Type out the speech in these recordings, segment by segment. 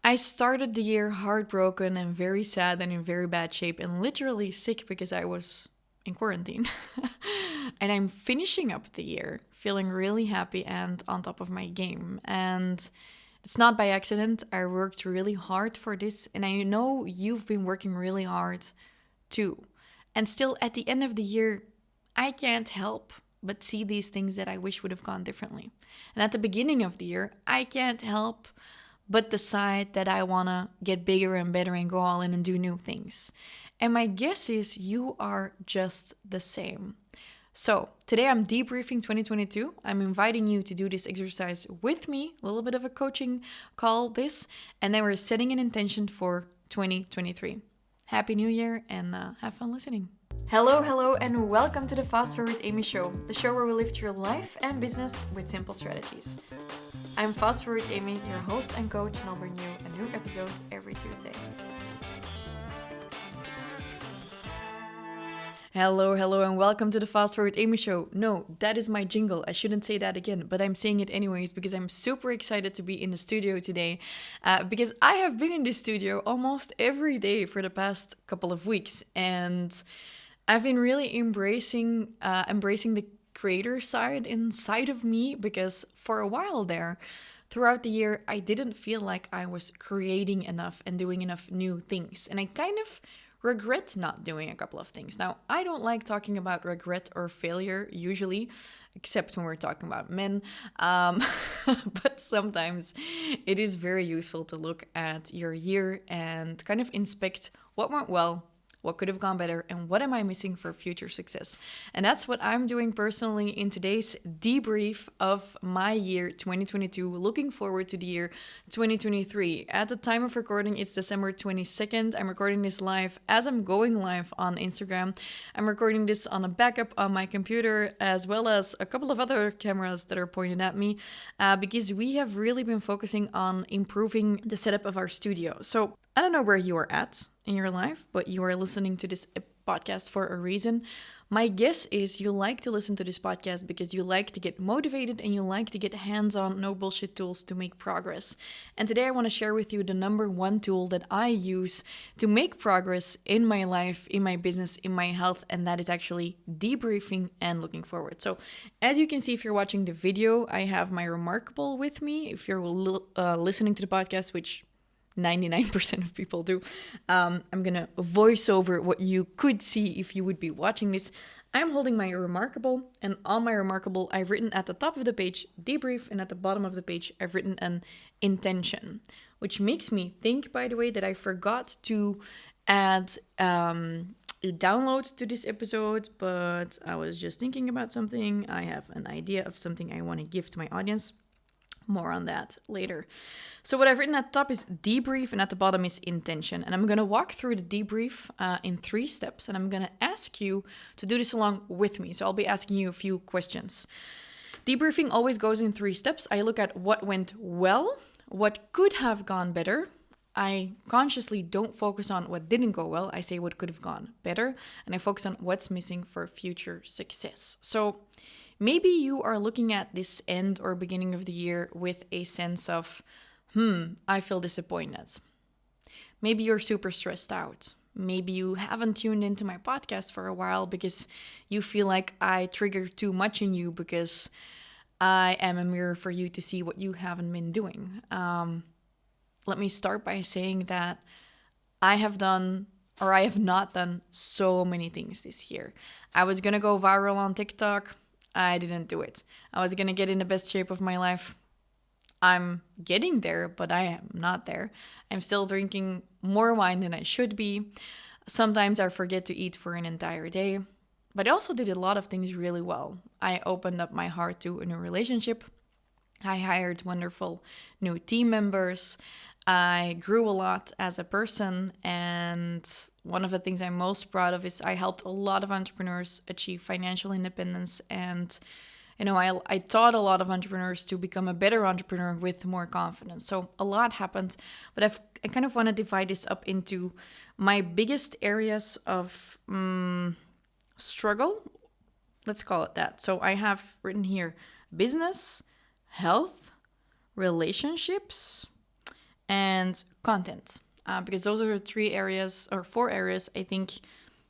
I started the year heartbroken and very sad and in very bad shape and literally sick because I was in quarantine. And I'm finishing up the year feeling really happy and on top of my game. And it's not by accident. I worked really hard for this, and I know you've been working really hard too. And still, at the end of the year, I can't help but see these things that I wish would have gone differently. And at the beginning of the year, I can't help but decide that I want to get bigger and better and go all in and do new things. And my guess is you are just the same. So today I'm debriefing 2022. I'm inviting you to do this exercise with me, a little bit of a coaching call this, and then we're setting an intention for 2023. Happy New Year and have fun listening. Hello, and welcome to the Fast Forward Amy Show, the show where we lift your life and business with simple strategies. I'm Fast Forward Amy, your host and coach, and I'll bring you a new episode every Tuesday. Hello, and welcome to the Fast Forward Amy Show. No, that is my jingle. I shouldn't say that again, but I'm saying it anyways because I'm super excited to be in the studio today because I have been in this studio almost every day for the past couple of weeks, and I've been really embracing the creator side inside of me because for a while there, throughout the year, I didn't feel like I was creating enough and doing enough new things, and I kind of regret not doing a couple of things. Now, I don't like talking about regret or failure usually, except when we're talking about men. But sometimes it is very useful to look at your year and kind of inspect what went well, what could have gone better, and what am I missing for future success? And that's what I'm doing personally in today's debrief of my year 2022, looking forward to the year 2023. At the time of recording, it's December 22nd. I'm recording this live as I'm going live on Instagram. I'm recording this on a backup on my computer, as well as a couple of other cameras that are pointed at me, because we have really been focusing on improving the setup of our studio. So I don't know where you are at in your life, but you are listening to this podcast for a reason. My guess is you like to listen to this podcast because you like to get motivated and you like to get hands-on, no bullshit tools to make progress. And today I want to share with you the number one tool that I use to make progress in my life, in my business, in my health, and that is actually debriefing and looking forward. So as you can see, if you're watching the video, I have my Remarkable with me. If you're listening to the podcast, which 99% of people do. I'm going to voice over what you could see if you would be watching this. I'm holding my Remarkable, and on my Remarkable, I've written at the top of the page, debrief, and at the bottom of the page, I've written an intention, which makes me think, by the way, that I forgot to add a download to this episode, but I was just thinking about something. I have an idea of something I want to give to my audience. More on that later. So what I've written at the top is debrief and at the bottom is intention. And I'm going to walk through the debrief in 3 steps, and I'm going to ask you to do this along with me. So I'll be asking you a few questions. Debriefing always goes in 3 steps. I look at what went well, what could have gone better. I consciously don't focus on what didn't go well. I say what could have gone better, and I focus on what's missing for future success. So maybe you are looking at this end or beginning of the year with a sense of, I feel disappointed. Maybe you're super stressed out. Maybe you haven't tuned into my podcast for a while because you feel like I trigger too much in you because I am a mirror for you to see what you haven't been doing. Let me start by saying that I have not done so many things this year. I was going to go viral on TikTok. I didn't do it. I was going to get in the best shape of my life. I'm getting there, but I am not there. I'm still drinking more wine than I should be. Sometimes I forget to eat for an entire day. But I also did a lot of things really well. I opened up my heart to a new relationship. I hired wonderful new team members. I grew a lot as a person, and one of the things I'm most proud of is I helped a lot of entrepreneurs achieve financial independence, and I taught a lot of entrepreneurs to become a better entrepreneur with more confidence. So a lot happened, but I kind of want to divide this up into my biggest areas of struggle. Let's call it that. So I have written here business, health, relationships, and content. Because those are the 4 areas I think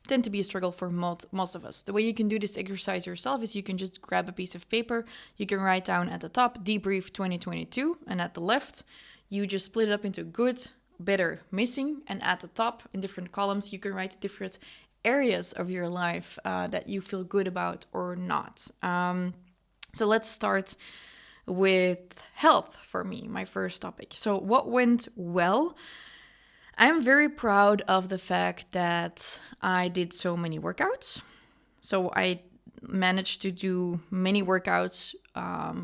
tend to be a struggle for most of us. The way you can do this exercise yourself is you can just grab a piece of paper. You can write down at the top, Debrief 2022, and at the left, you just split it up into good, better, missing, and at the top, in different columns, you can write different areas of your life that you feel good about or not. So let's start with health for me, my first topic. So what went well? I'm very proud of the fact that I did so many workouts. So I managed to do many workouts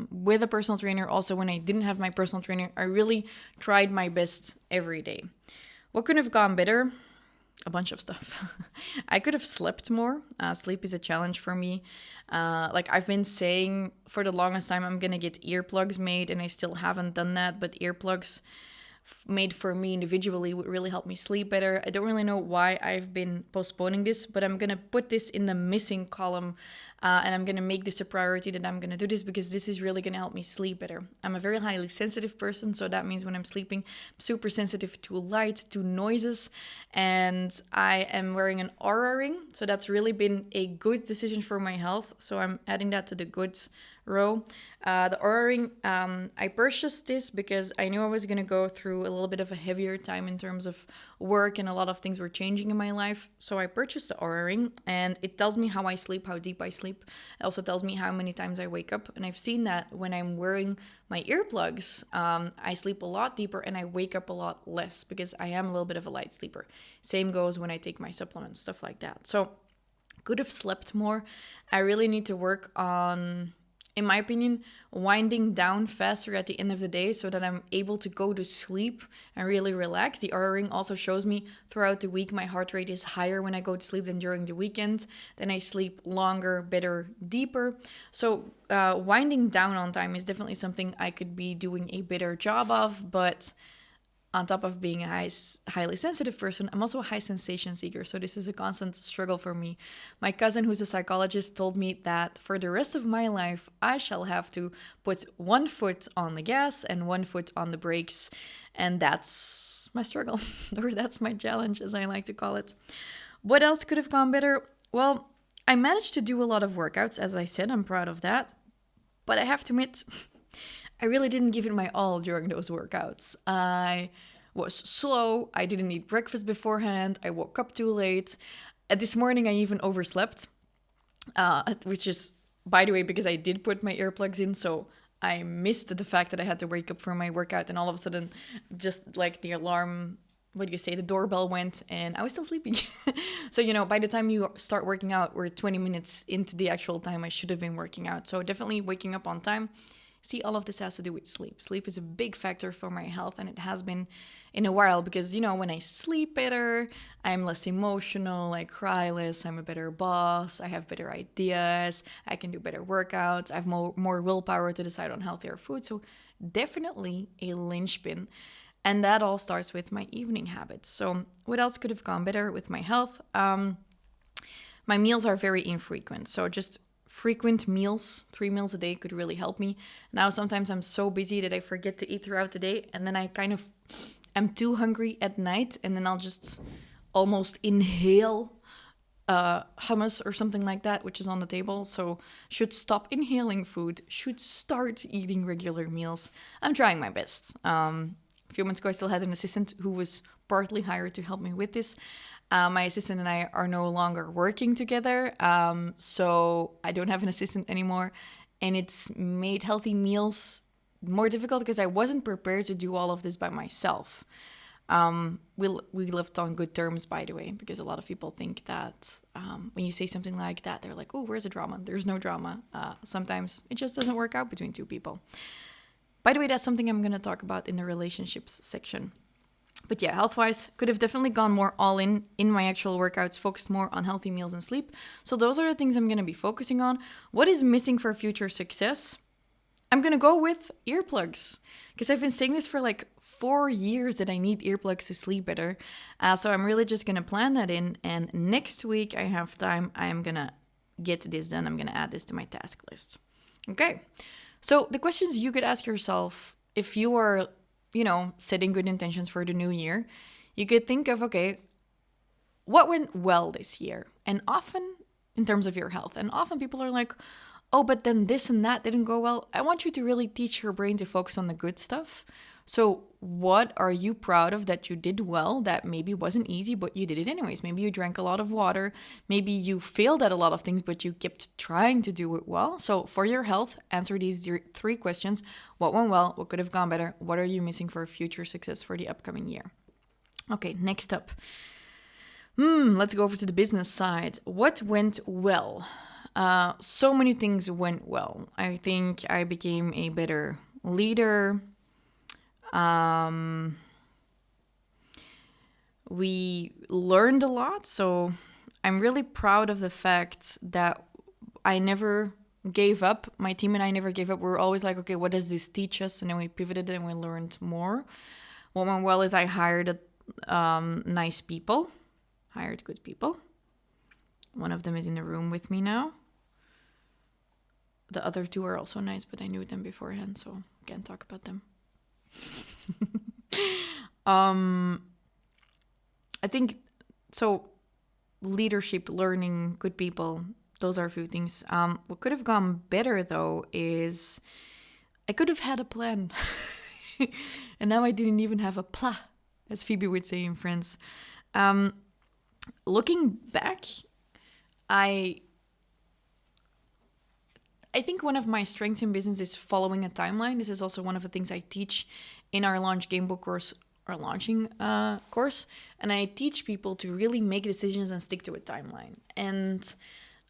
with a personal trainer. Also, when I didn't have my personal trainer, I really tried my best every day. What could have gone better? A bunch of stuff. I could have slept more. Sleep is a challenge for me. Like I've been saying for the longest time, I'm going to get earplugs made, and I still haven't done that. But earplugs made for me individually would really help me sleep better. I don't really know why I've been postponing this, but I'm going to put this in the missing column, and I'm going to make this a priority that I'm going to do this, because this is really going to help me sleep better. I'm a very highly sensitive person, so that means when I'm sleeping, I'm super sensitive to light, to noises, and I am wearing an Aura ring, so that's really been a good decision for my health, so I'm adding that to the good row. The Aura ring, I purchased this because I knew I was going to go through a little bit of a heavier time in terms of work, and a lot of things were changing in my life. So I purchased the Aura ring, and it tells me how I sleep, how deep I sleep. It also tells me how many times I wake up. And I've seen that when I'm wearing my earplugs, I sleep a lot deeper and I wake up a lot less, because I am a little bit of a light sleeper. Same goes when I take my supplements, stuff like that. So could have slept more. I really need to work on, in my opinion, winding down faster at the end of the day so that I'm able to go to sleep and really relax. The Aura ring also shows me throughout the week my heart rate is higher when I go to sleep than during the weekend. Then I sleep longer, better, deeper. So winding down on time is definitely something I could be doing a better job of, but on top of being a highly sensitive person, I'm also a high sensation seeker. So this is a constant struggle for me. My cousin, who's a psychologist, told me that for the rest of my life, I shall have to put one foot on the gas and one foot on the brakes. And that's my struggle, or that's my challenge, as I like to call it. What else could have gone better? Well, I managed to do a lot of workouts. As I said, I'm proud of that. But I have to admit, I really didn't give it my all during those workouts. I was slow. I didn't eat breakfast beforehand. I woke up too late. This morning, I even overslept, which is, by the way, because I did put my earplugs in. So I missed the fact that I had to wake up for my workout. And all of a sudden, just like the alarm, the doorbell went and I was still sleeping. So, by the time you start working out, we're 20 minutes into the actual time I should have been working out. So definitely waking up on time. See, all of this has to do with sleep. Sleep is a big factor for my health, and it has been in a while because, when I sleep better, I'm less emotional, I cry less, I'm a better boss, I have better ideas, I can do better workouts, I have more willpower to decide on healthier food. So definitely a linchpin. And that all starts with my evening habits. So what else could have gone better with my health? My meals are very infrequent. So just frequent meals, 3 meals a day could really help me. Now, sometimes I'm so busy that I forget to eat throughout the day. And then I'm too hungry at night. And then I'll just almost inhale hummus or something like that, which is on the table. So should stop inhaling food, should start eating regular meals. I'm trying my best. A few months ago, I still had an assistant who was partly hired to help me with this. My assistant and I are no longer working together, so I don't have an assistant anymore, and it's made healthy meals more difficult because I wasn't prepared to do all of this by myself. We lived on good terms, by the way, because a lot of people think that when you say something like that, they're like, oh, where's the drama? There's no drama. Sometimes it just doesn't work out between two people. By the way, that's something I'm going to talk about in the relationships section. But yeah, health-wise, could have definitely gone more all in my actual workouts, focused more on healthy meals and sleep. So those are the things I'm going to be focusing on. What is missing for future success? I'm going to go with earplugs, because I've been saying this for like 4 years that I need earplugs to sleep better. So I'm really just going to plan that in. And next week I have time. I'm going to get this done. I'm going to add this to my task list. Okay. So the questions you could ask yourself if you are setting good intentions for the new year, you could think of, okay, what went well this year? And often in terms of your health, and often people are like, oh, but then this and that didn't go well. I want you to really teach your brain to focus on the good stuff. So what are you proud of that you did well that maybe wasn't easy, but you did it anyways? Maybe you drank a lot of water. Maybe you failed at a lot of things, but you kept trying to do it well. So for your health, answer these 3 questions. What went well? What could have gone better? What are you missing for future success for the upcoming year? Okay, next up. Let's go over to the business side. What went well? So many things went well. I think I became a better leader. We learned a lot, so I'm really proud of the fact that I never gave up. My team and I never gave up. We were always like, okay, what does this teach us? And then we pivoted and we learned more. What went well is I hired nice people, hired good people. One of them is in the room with me now. The other 2 are also nice, but I knew them beforehand, so can't talk about them. I think so. Leadership, learning, good people, those are a few things. What could have gone better though is I could have had a plan. And now I didn't even have a pla, as Phoebe would say in France. Looking back, I think one of my strengths in business is following a timeline. This is also one of the things I teach in our launch gamebook course, our launching course. And I teach people to really make decisions and stick to a timeline. And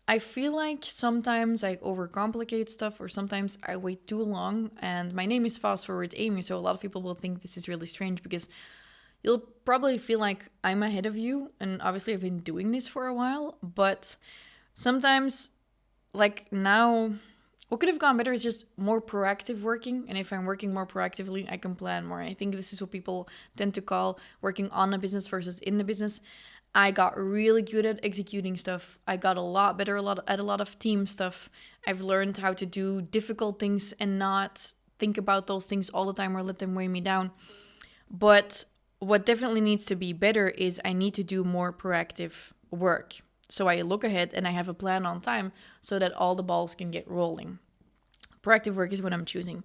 I feel like sometimes I overcomplicate stuff, or sometimes I wait too long. And my name is FastForwardAmy, so a lot of people will think this is really strange because you'll probably feel like I'm ahead of you. And obviously I've been doing this for a while, but sometimes, like now, what could have gone better is just more proactive working. And if I'm working more proactively, I can plan more. I think this is what people tend to call working on a business versus in the business. I got really good at executing stuff. I got a lot better at a lot of team stuff. I've learned how to do difficult things and not think about those things all the time or let them weigh me down. But what definitely needs to be better is I need to do more proactive work. So I look ahead and I have a plan on time so that all the balls can get rolling. Proactive work is what I'm choosing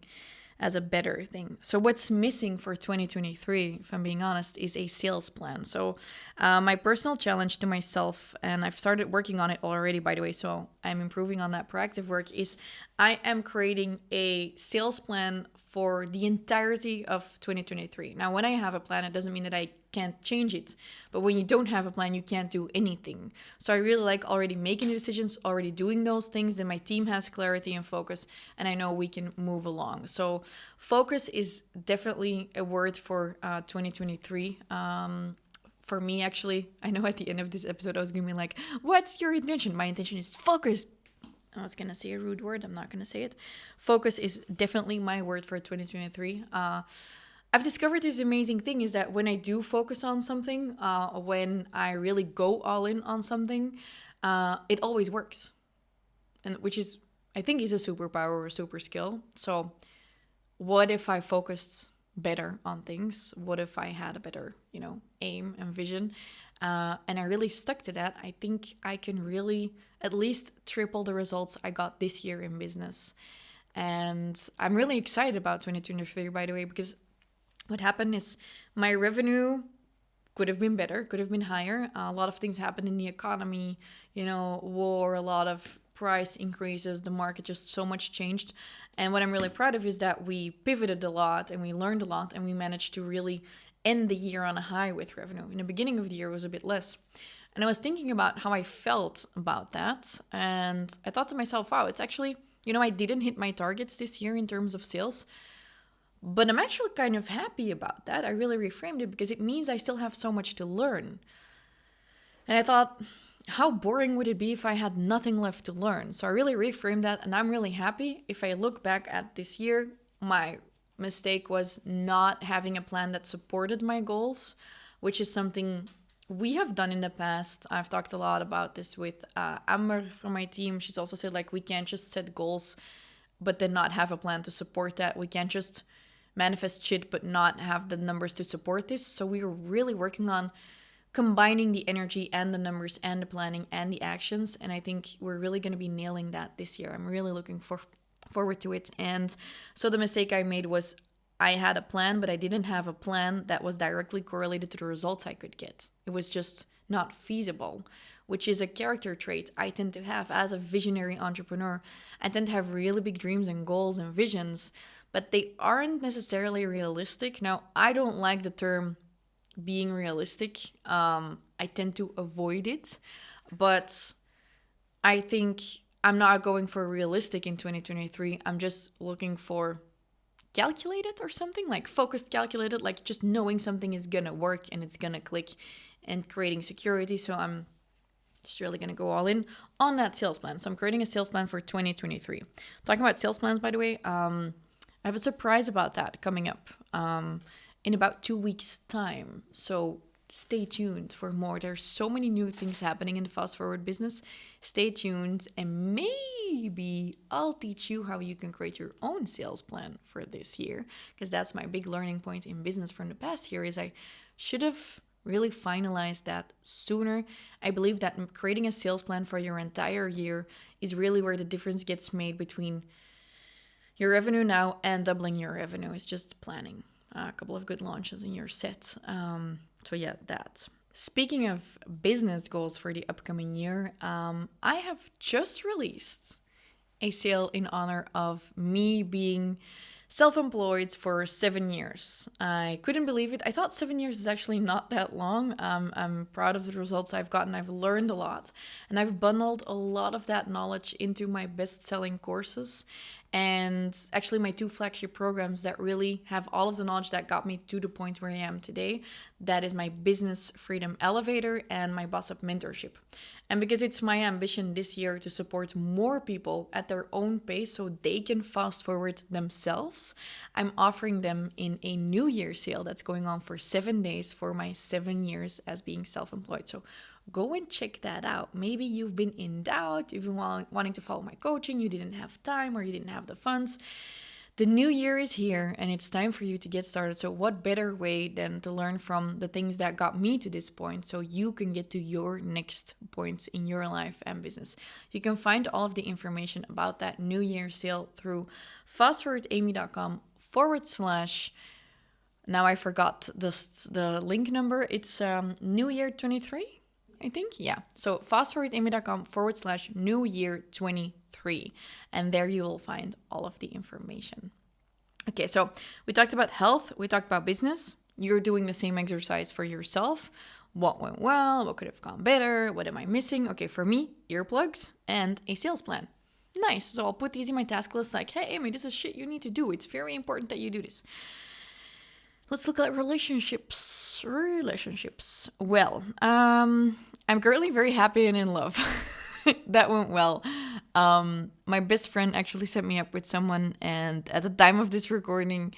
as a better thing. So what's missing for 2023, if I'm being honest, is a sales plan. So my personal challenge to myself, and I've started working on it already, by the way, so I'm improving on that proactive work, is I am creating a sales plan for the entirety of 2023. Now, when I have a plan, it doesn't mean that I can't change it. But when you don't have a plan, you can't do anything. So I really like already making the decisions, already doing those things. Then my team has clarity and focus, and I know we can move along. So focus is definitely a word for 2023. For me, actually, I know at the end of this episode, I was going to be like, what's your intention? My intention is focus. I was going to say a rude word. I'm not going to say it. Focus is definitely my word for 2023. I've discovered this amazing thing is that when I do focus on something, when I really go all in on something, it always works. And which is, I think, is a superpower or a super skill. So what if I focused better on things? What if I had a better, aim and vision? And I really stuck to that. I think I can really at least triple the results I got this year in business. And I'm really excited about 2023, by the way, because what happened is my revenue could have been better, could have been higher. A lot of things happened in the economy, war, a lot of price increases, the market, just so much changed. And what I'm really proud of is that we pivoted a lot and we learned a lot and we managed to really end the year on a high with revenue. In the beginning of the year, it was a bit less. And I was thinking about how I felt about that. And I thought to myself, wow, it's actually, I didn't hit my targets this year in terms of sales. But I'm actually kind of happy about that. I really reframed it because it means I still have so much to learn. And I thought, how boring would it be if I had nothing left to learn? So I really reframed that, and I'm really happy. If I look back at this year, my mistake was not having a plan that supported my goals, which is something we have done in the past. I've talked a lot about this with Amber from my team. She's also said, we can't just set goals, but then not have a plan to support that. We can't just manifest shit but not have the numbers to support this. So we are really working on combining the energy and the numbers and the planning and the actions. And I think we're really going to be nailing that this year. I'm really looking forward to it. And so the mistake I made was I had a plan, but I didn't have a plan that was directly correlated to the results I could get. It was just not feasible, which is a character trait I tend to have as a visionary entrepreneur. I tend to have really big dreams and goals and visions, but they aren't necessarily realistic. Now, I don't like the term being realistic. I tend to avoid it, but I think I'm not going for realistic in 2023. I'm just looking for calculated or something, like focused, calculated, like just knowing something is gonna work and it's gonna click, and creating security. So I'm just really gonna go all in on that sales plan. So I'm creating a sales plan for 2023. Talking about sales plans, by the way, I have a surprise about that coming up in about 2 weeks' time. So stay tuned for more. There's so many new things happening in the Fast Forward business. Stay tuned, and maybe I'll teach you how you can create your own sales plan for this year, because that's my big learning point in business from the past year is I should have really finalized that sooner. I believe that creating a sales plan for your entire year is really where the difference gets made between your revenue now and doubling your revenue. It's just planning a couple of good launches and you're set. So yeah, that. Speaking of business goals for the upcoming year, I have just released a sale in honor of me being self-employed for 7 years. I couldn't believe it. I thought 7 years is actually not that long. I'm proud of the results I've gotten. I've learned a lot, and I've bundled a lot of that knowledge into my best-selling courses and actually my 2 flagship programs that really have all of the knowledge that got me to the point where I am today. That is my Business Freedom Elevator and my Boss Up Mentorship. And because it's my ambition this year to support more people at their own pace so they can fast forward themselves, I'm offering them in a New Year sale that's going on for 7 days for my 7 years as being self-employed. So go and check that out. Maybe you've been in doubt, you've been wanting to follow my coaching, you didn't have time or you didn't have the funds. The new year is here and it's time for you to get started. So what better way than to learn from the things that got me to this point so you can get to your next points in your life and business. You can find all of the information about that New Year sale through FastForwardAmy.com / now I forgot the link number. It's New Year 23. I think, yeah. So FastForwardAmy.com / New Year 23. And there you will find all of the information. Okay, so we talked about health. We talked about business. You're doing the same exercise for yourself. What went well? What could have gone better? What am I missing? Okay, for me, earplugs and a sales plan. Nice. So I'll put these in my task list like, hey, Amy, this is shit you need to do. It's very important that you do this. Let's look at relationships. Well, I'm currently very happy and in love. That went well. My best friend actually set me up with someone, and at the time of this recording,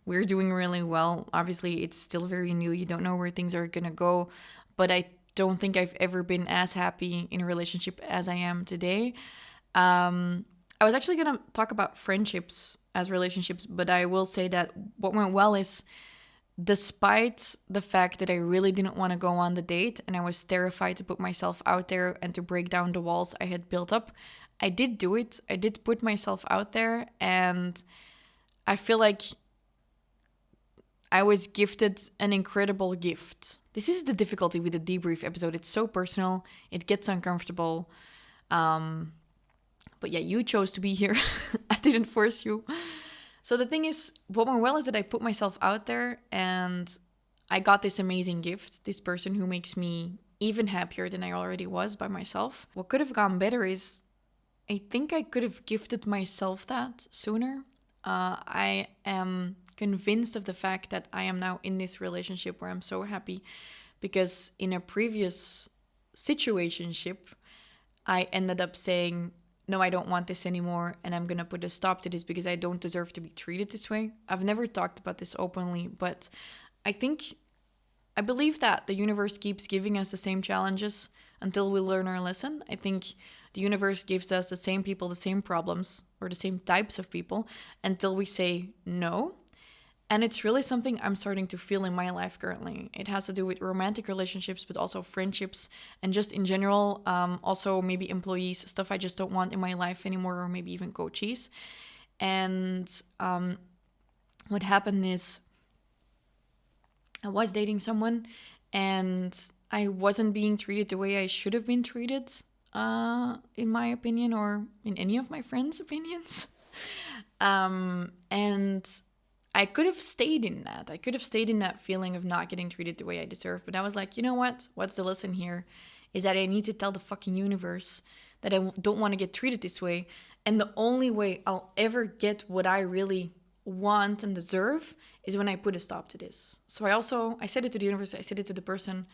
we're doing really well. Obviously, it's still very new. You don't know where things are gonna go, but I don't think I've ever been as happy in a relationship as I am today. I was actually gonna talk about friendships as relationships, but I will say that what went well is, despite the fact that I really didn't want to go on the date and I was terrified to put myself out there and to break down the walls I had built up, I did do it. I did put myself out there, and I feel like I was gifted an incredible gift. This is the difficulty with the debrief episode. It's so personal. It gets uncomfortable. But yeah, you chose to be here. I didn't force you. So the thing is, what went well is that I put myself out there and I got this amazing gift, this person who makes me even happier than I already was by myself. What could have gone better is, I think I could have gifted myself that sooner. I am convinced of the fact that I am now in this relationship where I'm so happy, because in a previous situationship, I ended up saying, no, I don't want this anymore, and I'm going to put a stop to this because I don't deserve to be treated this way. I've never talked about this openly, but I believe that the universe keeps giving us the same challenges until we learn our lesson. I think the universe gives us the same people, the same problems, or the same types of people until we say no. And it's really something I'm starting to feel in my life currently. It has to do with romantic relationships, but also friendships and just in general, also maybe employees, stuff I just don't want in my life anymore, or maybe even coaches. And what happened is I was dating someone and I wasn't being treated the way I should have been treated, in my opinion, or in any of my friends' opinions. And I could have stayed in that. I could have stayed in that feeling of not getting treated the way I deserve. But I was like, you know what? What's the lesson here? Is that I need to tell the fucking universe that I don't want to get treated this way. And the only way I'll ever get what I really want and deserve is when I put a stop to this. So I said it to the universe. I said it to the person.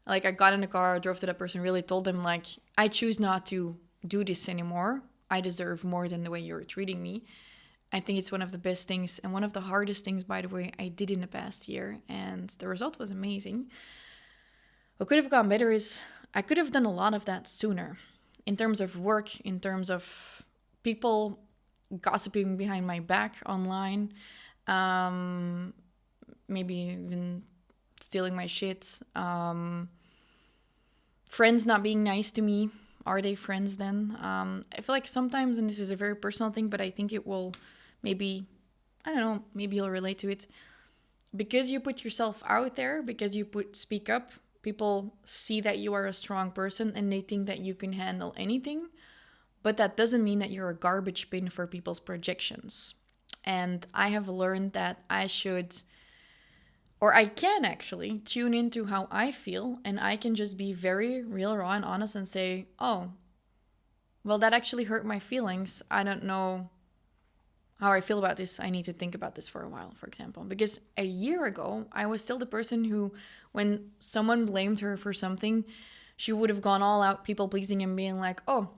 Like, I got in the car, drove to that person, really told them, like, I choose not to do this anymore. I deserve more than the way you're treating me. I think it's one of the best things and one of the hardest things, by the way, I did in the past year. And the result was amazing. What could have gone better is I could have done a lot of that sooner in terms of work, in terms of people gossiping behind my back online, maybe even stealing my shit, friends not being nice to me. Are they friends then? I feel like sometimes, and this is a very personal thing, but I think it will maybe, I don't know, maybe you'll relate to it. Because you put yourself out there, because you speak up, people see that you are a strong person and they think that you can handle anything. But that doesn't mean that you're a garbage bin for people's projections. And I have learned that I can actually tune into how I feel, and I can just be very real, raw, and honest and say, oh, well, that actually hurt my feelings. I don't know how I feel about this. I need to think about this for a while, for example. Because a year ago, I was still the person who, when someone blamed her for something, she would have gone all out people pleasing and being like, oh,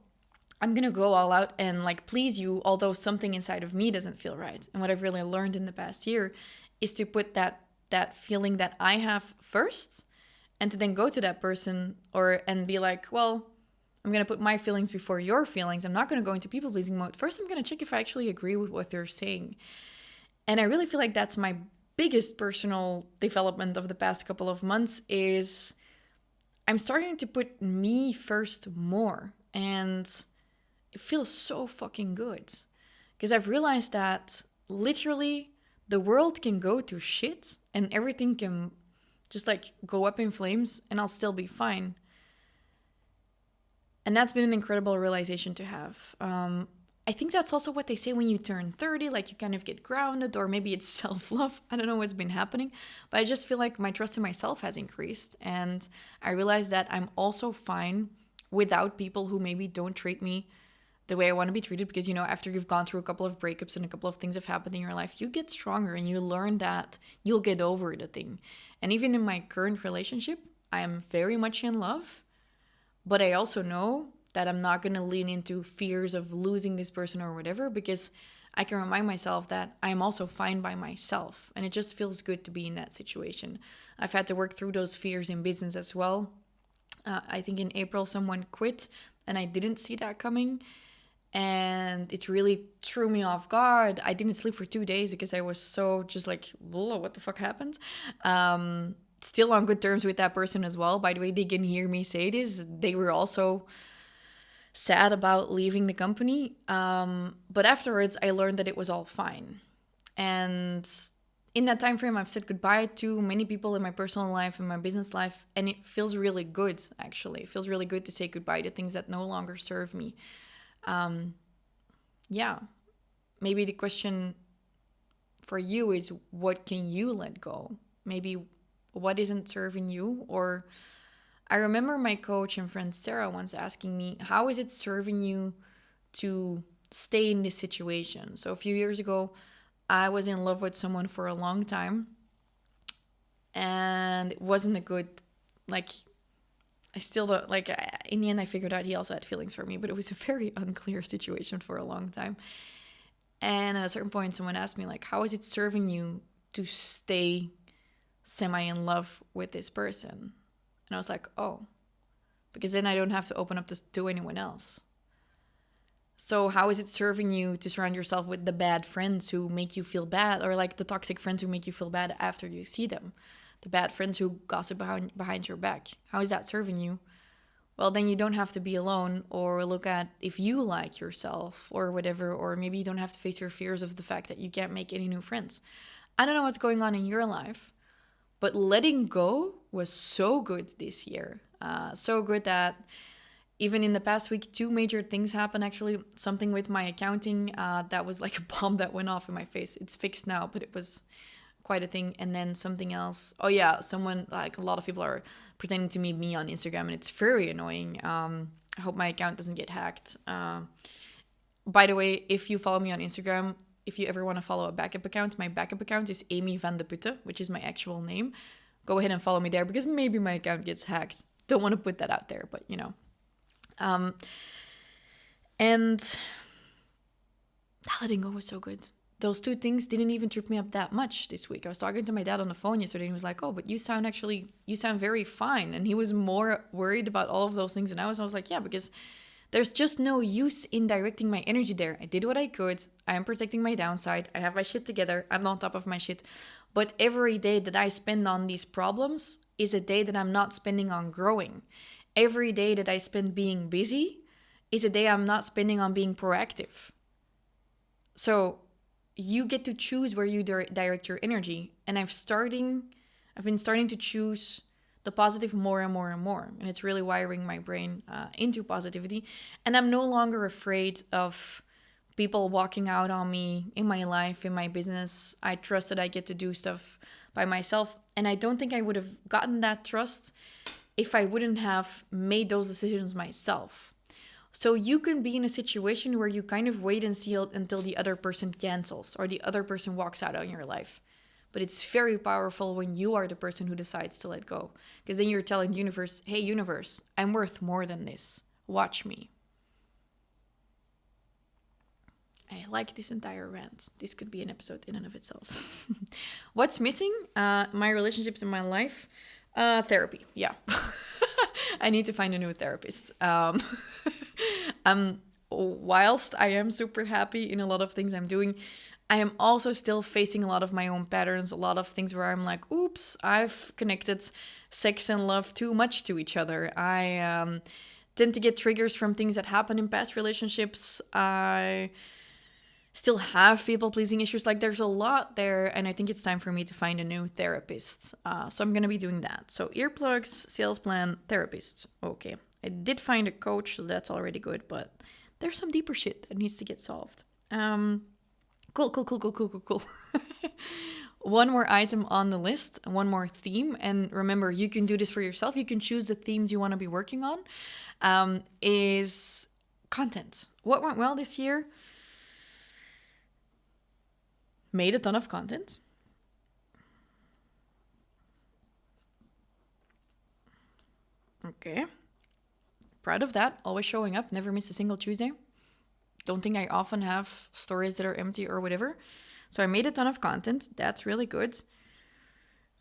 I'm going to go all out and like please you, although something inside of me doesn't feel right. And what I've really learned in the past year is to put that feeling that I have first, and to then go to that person and be like, well, I'm going to put my feelings before your feelings. I'm not going to go into people-pleasing mode. First, I'm going to check if I actually agree with what they're saying. And I really feel like that's my biggest personal development of the past couple of months is I'm starting to put me first more. And it feels so fucking good. Because I've realized that literally the world can go to shit and everything can just like go up in flames and I'll still be fine. And that's been an incredible realization to have. I think that's also what they say when you turn 30, like you kind of get grounded, or maybe it's self-love. I don't know what's been happening, but I just feel like my trust in myself has increased. And I realize that I'm also fine without people who maybe don't treat me the way I want to be treated. Because, you know, after you've gone through a couple of breakups and a couple of things have happened in your life, you get stronger and you learn that you'll get over the thing. And even in my current relationship, I am very much in love. But I also know that I'm not going to lean into fears of losing this person or whatever, because I can remind myself that I'm also fine by myself. And it just feels good to be in that situation. I've had to work through those fears in business as well. I think in April someone quit and I didn't see that coming. And it really threw me off guard. I didn't sleep for 2 days because I was so just like, whoa, what the fuck happened? Still on good terms with that person as well. By the way, they can hear me say this. They were also sad about leaving the company. But afterwards, I learned that it was all fine. And in that time frame, I've said goodbye to many people in my personal life and my business life. And it feels really good, actually. It feels really good to say goodbye to things that no longer serve me. Yeah. Maybe the question for you is, what can you let go? Maybe what isn't serving you? Or I remember my coach and friend Sarah once asking me, how is it serving you to stay in this situation? So a few years ago, I was in love with someone for a long time and it wasn't a good, like, I still don't, like, in the end I figured out he also had feelings for me, but it was a very unclear situation for a long time. And at a certain point, someone asked me, like, how is it serving you to stay semi in love with this person? And I was like, oh, because then I don't have to open up to anyone else. So how is it serving you to surround yourself with the bad friends who make you feel bad, or like the toxic friends who make you feel bad after you see them? The bad friends who gossip behind your back. How is that serving you? Well, then you don't have to be alone, or look at if you like yourself or whatever, or maybe you don't have to face your fears of the fact that you can't make any new friends. I don't know what's going on in your life, but letting go was so good this year. So good that even in the past week, 2 major things happened actually. Something with my accounting that was like a bomb that went off in my face. It's fixed now, but it was quite a thing. And then something else. Oh yeah, someone, like a lot of people are pretending to meet me on Instagram, and it's very annoying. I hope my account doesn't get hacked. By the way, if you follow me on Instagram, if you ever want to follow a backup account, my backup account is Amy van de Putte, which is my actual name. Go ahead and follow me there, because maybe my account gets hacked. Don't want to put that out there, but you know. And letting go was so good. Those 2 things didn't even trip me up that much this week. I was talking to my dad on the phone yesterday, and he was like, oh, but you sound very fine. And he was more worried about all of those things than I was. I was like, yeah, because there's just no use in directing my energy there. I did what I could. I am protecting my downside. I have my shit together. I'm on top of my shit. But every day that I spend on these problems is a day that I'm not spending on growing. Every day that I spend being busy is a day I'm not spending on being proactive. So you get to choose where you direct your energy. And I've been starting to choose the positive more and more and more. And it's really wiring my brain into positivity. And I'm no longer afraid of people walking out on me in my life, in my business. I trust that I get to do stuff by myself. And I don't think I would have gotten that trust if I wouldn't have made those decisions myself. So you can be in a situation where you kind of wait and see until the other person cancels or the other person walks out on your life. But it's very powerful when you are the person who decides to let go. Because then you're telling universe, hey, universe, I'm worth more than this. Watch me. I like this entire rant. This could be an episode in and of itself. What's missing? My relationships in my life. Therapy. Yeah. I need to find a new therapist. Whilst I am super happy in a lot of things I'm doing, I am also still facing a lot of my own patterns, a lot of things where I'm like, oops, I've connected sex and love too much to each other. I tend to get triggers from things that happen in past relationships. I still have people-pleasing issues. Like, there's a lot there, and I think it's time for me to find a new therapist. So I'm going to be doing that. So earplugs, sales plan, therapist. Okay. I did find a coach, so that's already good, but there's some deeper shit that needs to get solved. Cool. One more item on the list, one more theme. And remember, you can do this for yourself. You can choose the themes you want to be working on. Is content. What went well this year? Made a ton of content. Okay. Proud of that. Always showing up. Never miss a single Tuesday. Don't think I often have stories that are empty or whatever. So I made a ton of content. That's really good.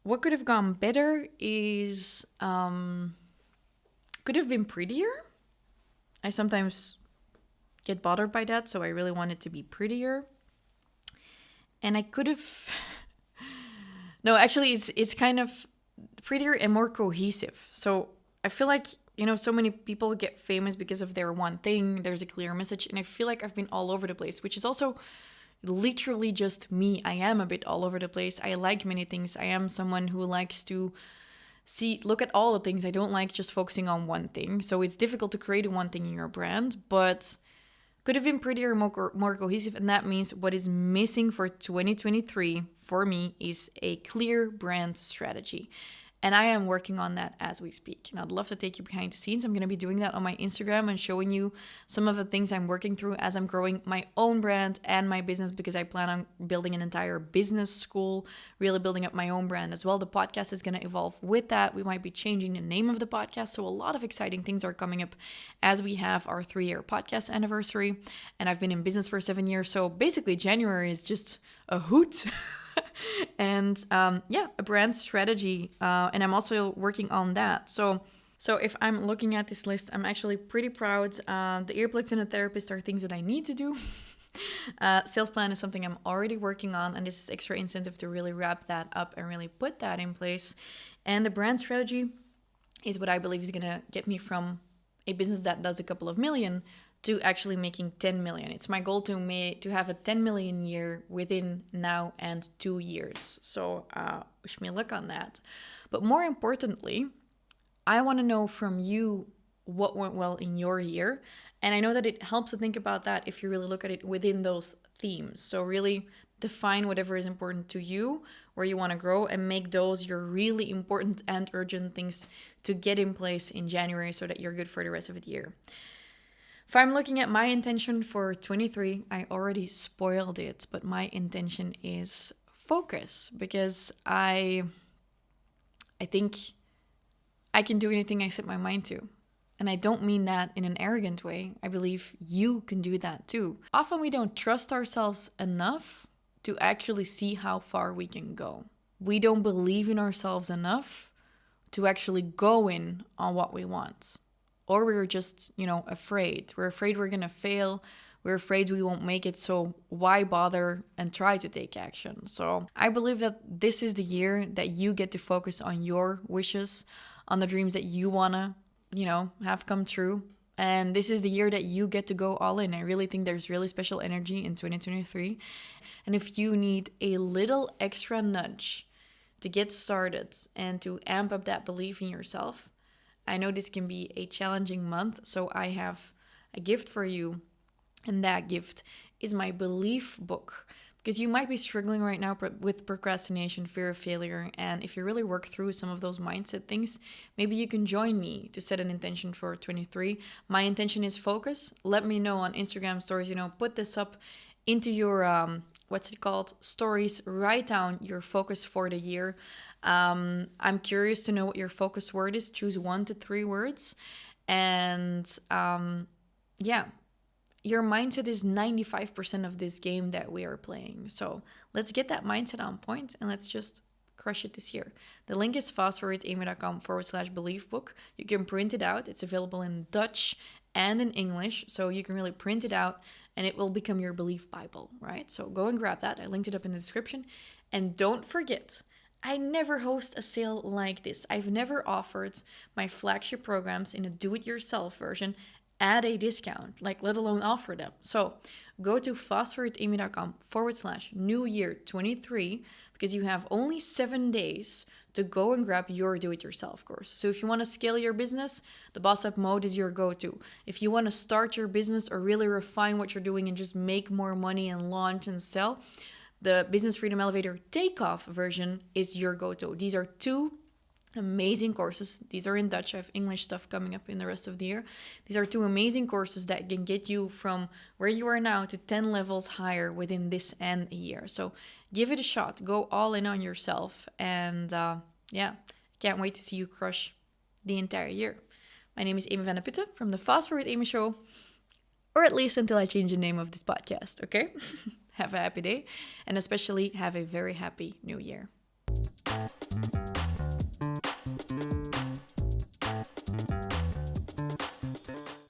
What could have gone better is could have been prettier. I sometimes get bothered by that, so I really want it to be prettier. And I could have... No, actually, it's kind of prettier and more cohesive. So I feel like, so many people get famous because of their one thing. There's a clear message. And I feel like I've been all over the place, which is also literally just me. I am a bit all over the place. I like many things. I am someone who likes to look at all the things. I don't like just focusing on one thing. So it's difficult to create one thing in your brand, but could have been prettier, more cohesive. And that means what is missing for 2023 for me is a clear brand strategy. And I am working on that as we speak. And I'd love to take you behind the scenes. I'm going to be doing that on my Instagram and showing you some of the things I'm working through as I'm growing my own brand and my business, because I plan on building an entire business school, really building up my own brand as well. The podcast is going to evolve with that. We might be changing the name of the podcast. So a lot of exciting things are coming up as we have our 3-year podcast anniversary. And I've been in business for 7 years. So basically January is just a hoot. And a brand strategy. And I'm also working on that. So So if I'm looking at this list, I'm actually pretty proud. The earplugs and the therapist are things that I need to do. Sales plan is something I'm already working on, and this is extra incentive to really wrap that up and really put that in place. And the brand strategy is what I believe is going to get me from a business that does a couple of million to actually making 10 million. It's my goal to have a 10 million year within now and 2 years. So wish me luck on that. But more importantly, I want to know from you what went well in your year. And I know that it helps to think about that if you really look at it within those themes. So really define whatever is important to you, where you want to grow, and make those your really important and urgent things to get in place in January so that you're good for the rest of the year. If I'm looking at my intention for 23, I already spoiled it, but my intention is focus, because I think I can do anything I set my mind to. And I don't mean that in an arrogant way. I believe you can do that too. Often we don't trust ourselves enough to actually see how far we can go. We don't believe in ourselves enough to actually go in on what we want. Or we're just, afraid. We're afraid we're going to fail. We're afraid we won't make it. So why bother and try to take action? So I believe that this is the year that you get to focus on your wishes, on the dreams that you want to, have come true. And this is the year that you get to go all in. I really think there's really special energy in 2023. And if you need a little extra nudge to get started and to amp up that belief in yourself, I know this can be a challenging month, so I have a gift for you, and that gift is my belief book. Because you might be struggling right now with procrastination, fear of failure, and if you really work through some of those mindset things, maybe you can join me to set an intention for 23. My intention is focus. Let me know on Instagram stories, put this up into your, stories. Write down your focus for the year. I'm curious to know what your focus word is. Choose 1 to 3 words. And your mindset is 95% of this game that we are playing. So let's get that mindset on point and let's just crush it this year. The link is fastforwardamy.com/belief book. You can print it out. It's available in Dutch and in English. So you can really print it out and it will become your belief Bible, right? So go and grab that. I linked it up in the description. And don't forget, I never host a sale like this. I've never offered my flagship programs in a do-it-yourself version at a discount, let alone offer them. So go to fastforwardamy.com/New Year 23 because you have only 7 days to go and grab your do-it-yourself course. So if you want to scale your business, the Boss Up Mode is your go-to. If you want to start your business or really refine what you're doing and just make more money and launch and sell, the Business Freedom Elevator Takeoff version is your go-to. These are 2 amazing courses. These are in Dutch. I have English stuff coming up in the rest of the year. These are 2 amazing courses that can get you from where you are now to 10 levels higher within this and a year. So give it a shot. Go all in on yourself. And can't wait to see you crush the entire year. My name is Amy van der Putten from the Fast Forward Amy Show, or at least until I change the name of this podcast, okay? Have a happy day, and especially have a very happy new year.